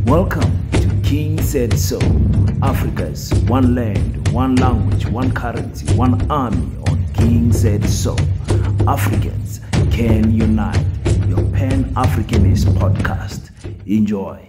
Welcome to King Said So, Africa's one land, one language, one currency, one army on King Said So. Africans can unite. Your Pan-Africanist podcast. Enjoy.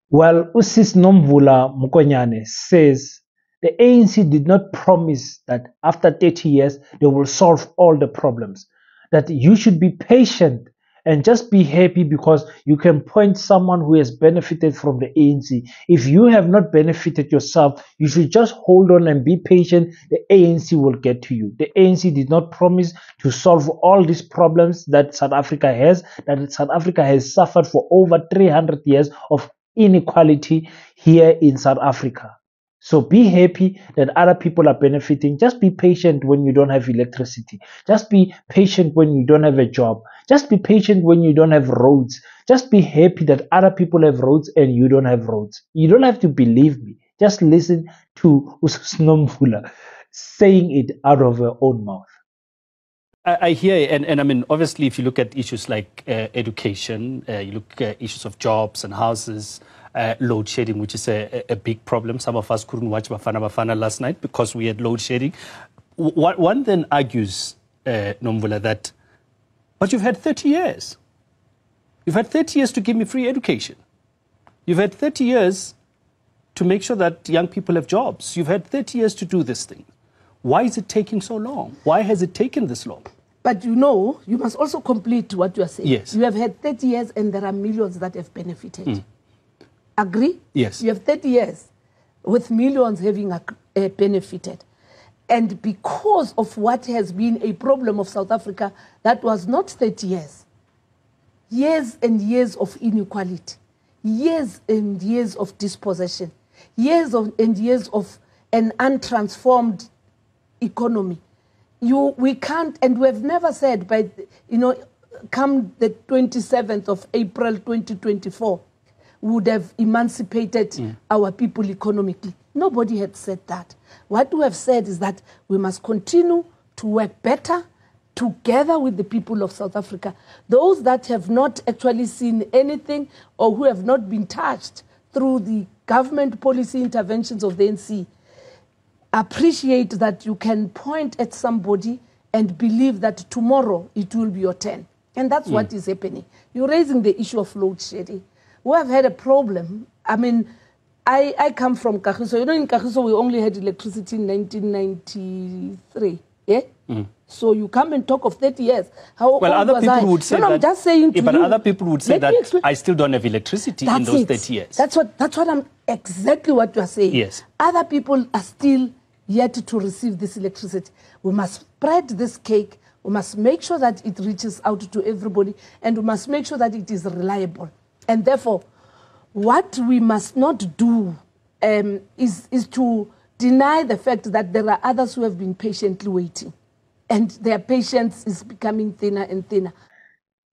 Well, SG Nomvula Mokonyane says the ANC did not promise that after 30 years they will solve all the problems, that you should be patient and just be happy because you can point someone who has benefited from the ANC. If you have not benefited yourself, you should just hold on and be patient. The ANC will get to you. The ANC did not promise to solve all these problems that South Africa has, that South Africa has suffered for over 300 years of inequality here in South Africa. So be happy that other people are benefiting. Just be patient when you don't have electricity. Just be patient when you don't have a job. Just be patient when you don't have roads. Just be happy that other people have roads and you don't have roads. You don't have to believe me. Just listen to SG Nomvula saying it out of her own mouth. I hear, and I mean, obviously, if you look at issues like education, you look at issues of jobs and houses, load shedding, which is a big problem. Some of us couldn't watch Bafana last night because we had load shedding. One then argues, Nomvula, that, but you've had 30 years. You've had 30 years to give me free education. You've had 30 years to make sure that young people have jobs. You've had 30 years to do this thing. Why is it taking so long? Why has it taken this long? But you know, you must also complete what you are saying. Yes. You have had 30 years and there are millions that have benefited. Agree? Yes. You have 30 years with millions having benefited. And because of what has been a problem of South Africa, that was not 30 years. Years and years of inequality. Years and years of dispossession. Years and years of an untransformed economy. We can't, and we have never said, by, come the 27th of April 2024, we would have emancipated our people economically. Nobody had said that. What we have said is that we must continue to work better together with the people of South Africa. Those that have not actually seen anything or who have not been touched through the government policy interventions of the ANC, appreciate that you can point at somebody and believe that tomorrow it will be your turn. And that's what is happening. You're raising the issue of load shedding. We have had a problem. I mean, I come from Kagiso. You know, in Kagiso, we only had electricity in 1993. Yeah? So you come and talk of 30 years. How well, old other was people I? would say no, that. I'm just saying to but you, other people would say that I still don't have electricity in those 30 years. That's what I'm exactly what you are saying. Yes. Other people are still yet to receive this electricity. We must spread this cake. We must make sure that it reaches out to everybody, and we must make sure that it is reliable. And therefore, what we must not do is to deny the fact that there are others who have been patiently waiting, and their patience is becoming thinner and thinner.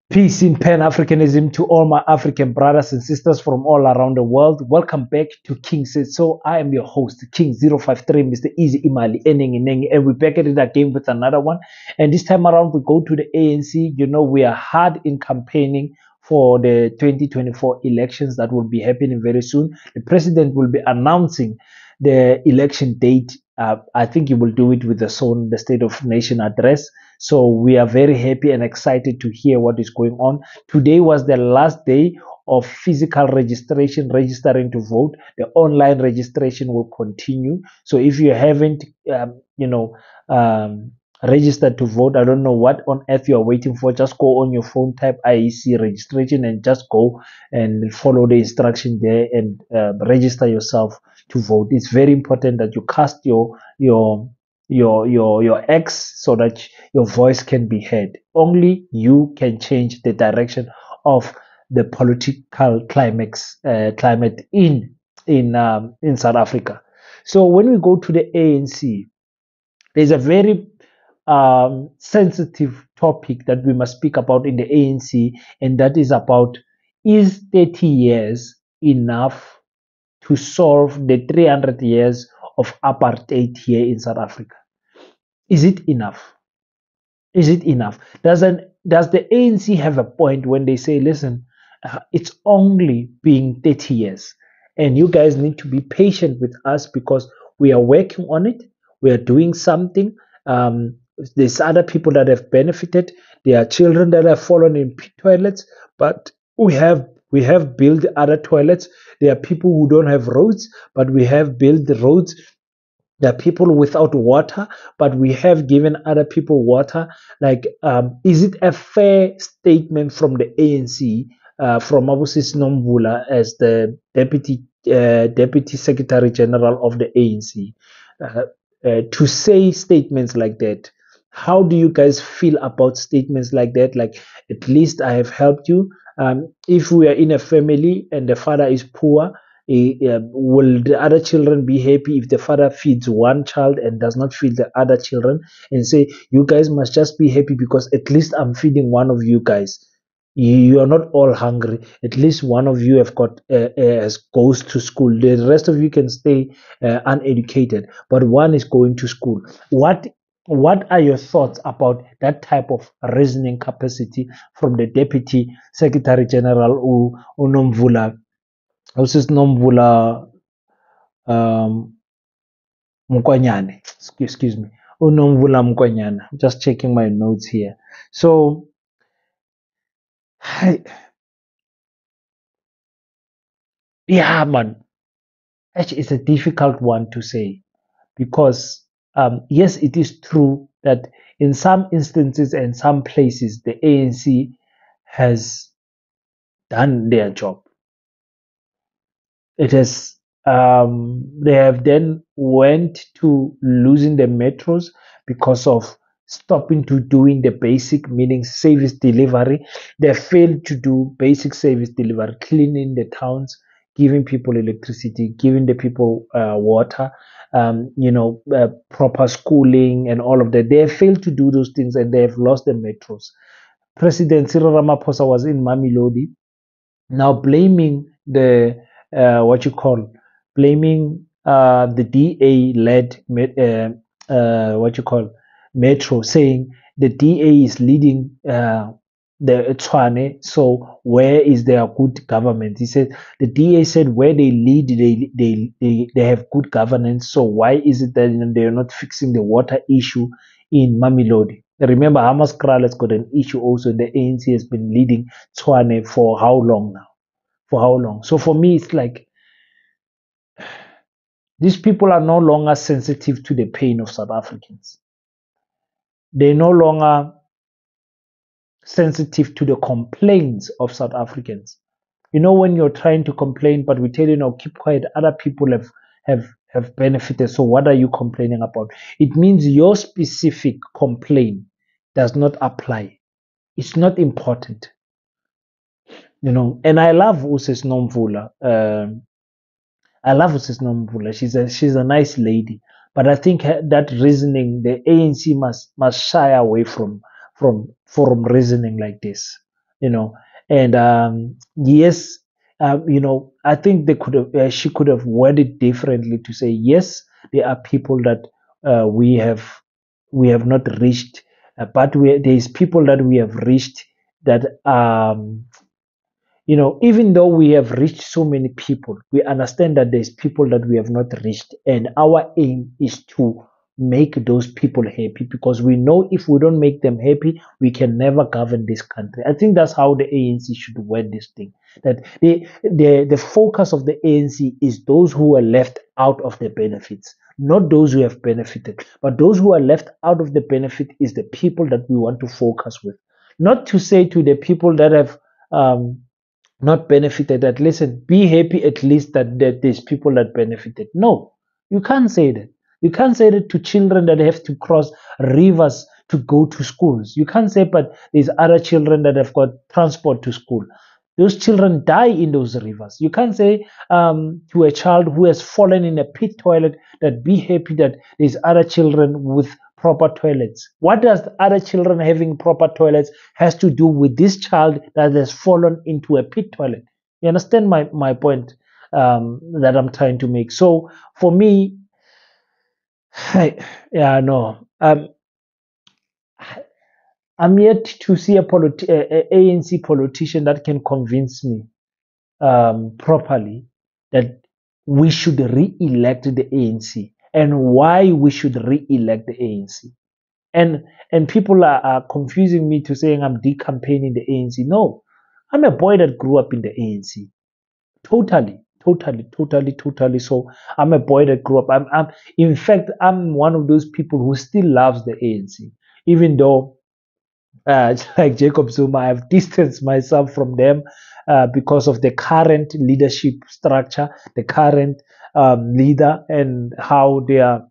Peace in Pan-Africanism to all my African brothers and sisters from all around the world. Welcome back to King Said So. I am your host, King053, Mr. Easy Imali, and we're back at it again with another one. And this time around, we go to the ANC. You know, we are hard in campaigning for the 2024 elections that will be happening very soon. The president will be announcing the election date. I think he will do it with the State of Nation address. So we are very happy and excited to hear what is going on. Today was the last day of physical registration, registering to vote. The online registration will continue. So if you haven't, registered to vote, I don't know what on earth you are waiting for. Just go on your phone, type IEC registration, and just go and follow the instruction there and register yourself to vote. It's very important that you cast your X so that your voice can be heard. Only you can change the direction of the political climate in South Africa. So when we go to the ANC, there's a very sensitive topic that we must speak about in the ANC, and that is about, is 30 years enough to solve the 300 years of apartheid here in South Africa? Is it enough? Is it enough? Does an does the ANC have a point when they say, listen, it's only been 30 years and you guys need to be patient with us because we are working on it, we are doing something. There's other people that have benefited, there are children that have fallen in pit toilets, but we have built other toilets. There are people who don't have roads, but we have built the roads. There are people without water, but we have given other people water. Like, is it a fair statement from the ANC, from Moses Nomvula as the deputy secretary general of the ANC, to say statements like that? How do you guys feel about statements like that? Like, at least I have helped you. If we are in a family and the father is poor, will the other children be happy if the father feeds one child and does not feed the other children, and say, you guys must just be happy because at least I'm feeding one of you guys? You are not all hungry. At least one of you have got goes to school. The rest of you can stay uneducated, but one is going to school. What are your thoughts about that type of reasoning capacity from the Deputy Secretary General Unomvula? Moses Nomvula Mkwanyane. Excuse me. Unomvula Mkwanyane. I'm just checking my notes here. So, yeah, man. Actually, it's a difficult one to say because, yes, it is true that in some instances and some places, the ANC has done their job. It has they have then went to losing the metros because of stopping to doing the basic, meaning service delivery. They failed to do basic service delivery, cleaning the towns, giving people electricity, giving the people water, proper schooling and all of that. They have failed to do those things and they have lost the metros. President Cyril Ramaphosa was in Mamelodi, now blaming the what you call blaming the DA led what you call metro, saying the DA is leading the Tshwane, so where is their good government? He said the DA said where they lead, they have good governance, so why is it that they are not fixing the water issue in Mamelodi? Remember, Hamas Kral has got an issue also. The ANC has been leading Tshwane for how long now? For how long? So for me, it's like these people are no longer sensitive to the pain of South Africans. They're no longer sensitive to the complaints of South Africans. You know, when you're trying to complain, but we tell you, no, keep quiet. Other people have benefited. So what are you complaining about? It means your specific complaint does not apply. It's not important. And I love Uses Nomvula. I love Mrs. Nomvula. She's a nice lady, but I think that reasoning, the ANC must shy away from reasoning like this, you know. And yes, I think they could have she could have worded differently to say yes, there are people that we have not reached, but there's people that we have reached that even though we have reached so many people, we understand that there's people that we have not reached. And our aim is to make those people happy because we know if we don't make them happy, we can never govern this country. I think that's how the ANC should word this thing. That the focus of the ANC is those who are left out of the benefits, not those who have benefited. But those who are left out of the benefit is the people that we want to focus with. Not to say to the people that have not benefited that, listen, be happy at least that there's people that benefited. No, you can't say that. You can't say that to children that have to cross rivers to go to schools. You can't say, but there's other children that have got transport to school. Those children die in those rivers. You can't say to a child who has fallen in a pit toilet that be happy that there's other children with proper toilets. What does other children having proper toilets has to do with this child that has fallen into a pit toilet? You understand my point that I'm trying to make? So for me, no. I'm yet to see a ANC politician that can convince me properly that we should re-elect the ANC and why we should re-elect the ANC. And people are confusing me to saying I'm decampaigning the ANC. No, I'm a boy that grew up in the ANC. Totally. So I'm a boy that grew up. In fact, I'm one of those people who still loves the ANC, even though like Jacob Zuma, I've distanced myself from them because of the current leadership structure, the current leader, and how they are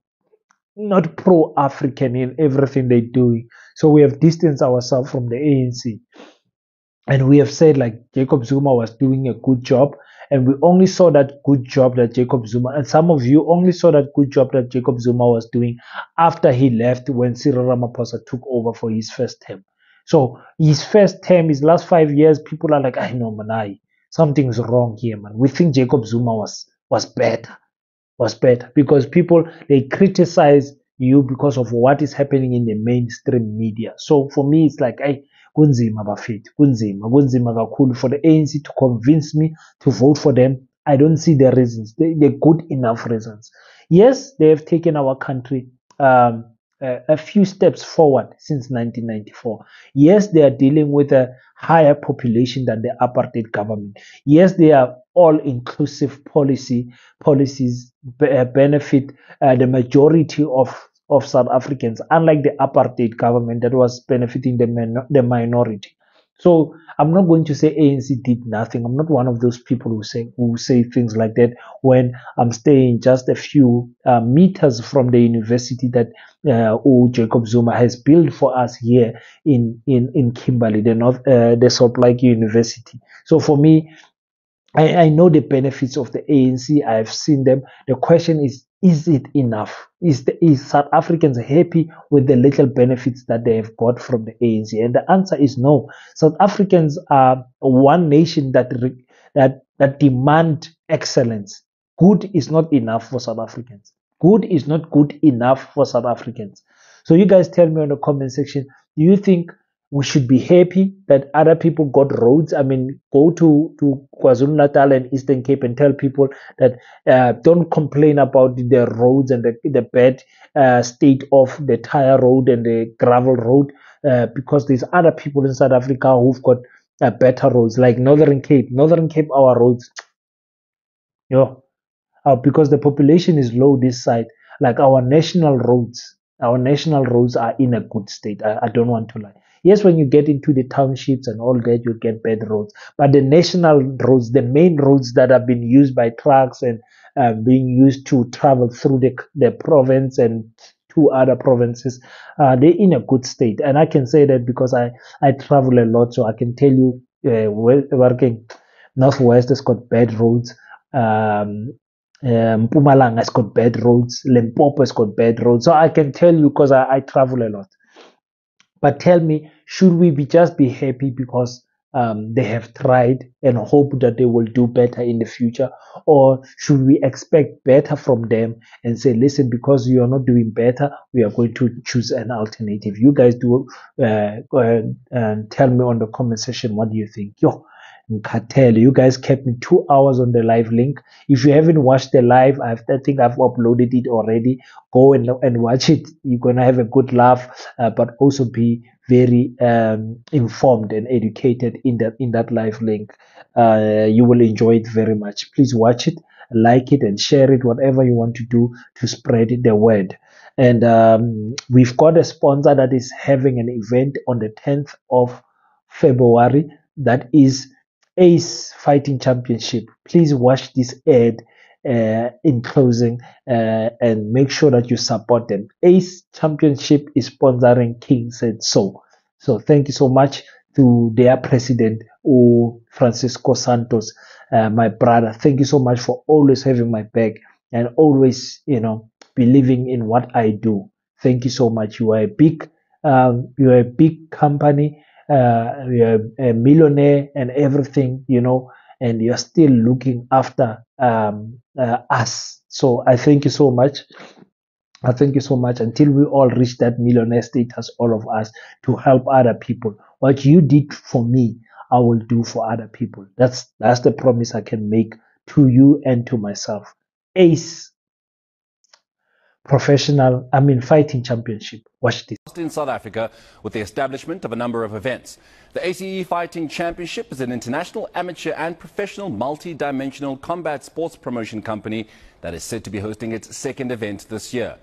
not pro-African in everything they're doing. So we have distanced ourselves from the ANC. And we have said like Jacob Zuma was doing a good job, and we only saw that good job that Jacob Zuma, and some of you only saw that good job that Jacob Zuma was doing after he left when Cyril Ramaphosa took over for his first term. So his first term, his last 5 years, people are like, I know, man, something's wrong here, man. We think Jacob Zuma was better because people they criticize you because of what is happening in the mainstream media. So for me, it's like, hey, kunzima bafethu, kunzima kakhulu for the ANC to convince me to vote for them. I don't see the reasons. They're good enough reasons. Yes, they have taken our country a few steps forward since 1994. Yes, they are dealing with a higher population than the apartheid government. Yes, they are all-inclusive policies benefit the majority of South Africans, unlike the apartheid government that was benefiting the minority. So I'm not going to say ANC did nothing. I'm not one of those people who say things like that when I'm staying just a few meters from the university that Jacob Zuma has built for us here in Kimberley, the Salt Lake University. So for me, I know the benefits of the ANC. I've seen them. The question is it enough? Is South Africans happy with the little benefits that they have got from the ANC? And the answer is no. South Africans are one nation that demand excellence. Good is not enough for South Africans. Good is not good enough for South Africans. So you guys tell me in the comment section, do you think we should be happy that other people got roads? I mean, go to KwaZulu-Natal and Eastern Cape and tell people that don't complain about the roads and the bad state of the tire road and the gravel road because there's other people in South Africa who've got better roads like Northern Cape. Northern Cape, our roads, yo, because the population is low this side. Like our national roads are in a good state. I don't want to lie. Yes, when you get into the townships and all that, you get bad roads. But the national roads, the main roads that have been used by trucks and being used to travel through the province and two other provinces, they're in a good state. And I can say that because I travel a lot, so I can tell you, working Northwest has got bad roads. Mpumalanga has got bad roads. Limpopo has got bad roads. So I can tell you because I travel a lot. But tell me, should we just be happy because they have tried and hope that they will do better in the future? Or should we expect better from them and say, listen, because you are not doing better, we are going to choose an alternative? You guys do go ahead and tell me on the comment section, what do you think? Yo, Cartel, you guys kept me 2 hours on the live link. If you haven't watched the live, I think I've uploaded it already. Go and watch it. You're gonna have a good laugh, but also be very informed and educated in that live link. You will enjoy it very much. Please watch it, like it, and share it. Whatever you want to do to spread the word. And we've got a sponsor that is having an event on the 10th of February. That is Ace Fighting Championship. Please watch this ad in closing and make sure that you support them. Ace Championship is sponsoring King Said So. So thank you so much to their president, Francisco Santos, my brother. Thank you so much for always having my back and always, believing in what I do. Thank you so much. You are a big company. You're a millionaire and everything, and you're still looking after us. So I thank you so much. I thank you so much. Until we all reach that millionaire status, all of us, to help other people. What you did for me, I will do for other people. That's the promise I can make to you and to myself. ACE Fighting Championship. Watch this. In South Africa with the establishment of a number of events. The ACE Fighting Championship is an international, amateur and professional multi-dimensional combat sports promotion company that is set to be hosting its second event this year.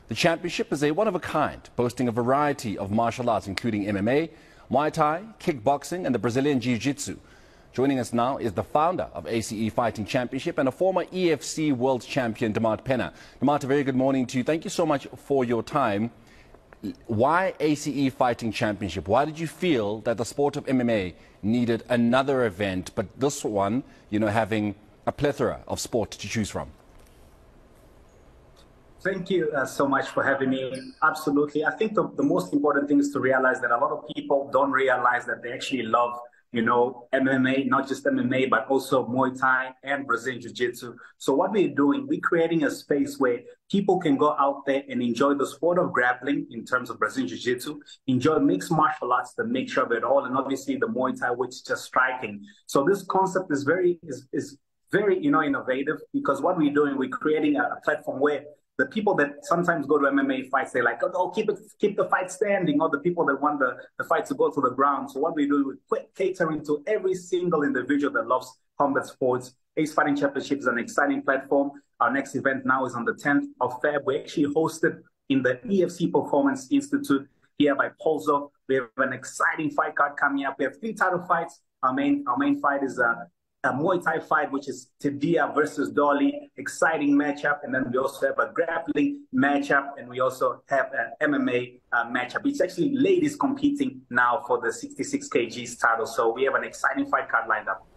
The championship is a one-of-a-kind, boasting a variety of martial arts including MMA, Muay Thai, kickboxing and the Brazilian Jiu-Jitsu. Joining us now is the founder of ACE Fighting Championship and a former EFC World Champion, Damart Penna. Damart, a very good morning to you. Thank you so much for your time. Why ACE Fighting Championship? Why did you feel that the sport of MMA needed another event, but this one, having a plethora of sport to choose from? Thank you so much for having me. Absolutely. I think the most important thing is to realize that a lot of people don't realize that they actually love MMA, not just MMA, but also Muay Thai and Brazilian Jiu-Jitsu. So what we're doing, we're creating a space where people can go out there and enjoy the sport of grappling in terms of Brazilian Jiu-Jitsu, enjoy mixed martial arts, the mixture of it all, and obviously the Muay Thai, which is just striking. So this concept is very innovative, because what we're doing, we're creating a platform where the people that sometimes go to MMA fights, they're like, oh, keep the fight standing, or the people that want the fight to go to the ground. So what we do, we're catering to every single individual that loves combat sports. ACE Fighting Championship is an exciting platform. Our next event now is on the 10th of Feb. We actually hosted in the EFC Performance Institute here by Polzo. We have an exciting fight card coming up. We have 3 title fights. Our main fight is a Muay Thai fight, which is Tidia versus Dolly, exciting matchup. And then we also have a grappling matchup, and we also have an MMA matchup. It's actually ladies competing now for the 66 kgs title. So we have an exciting fight card lined up.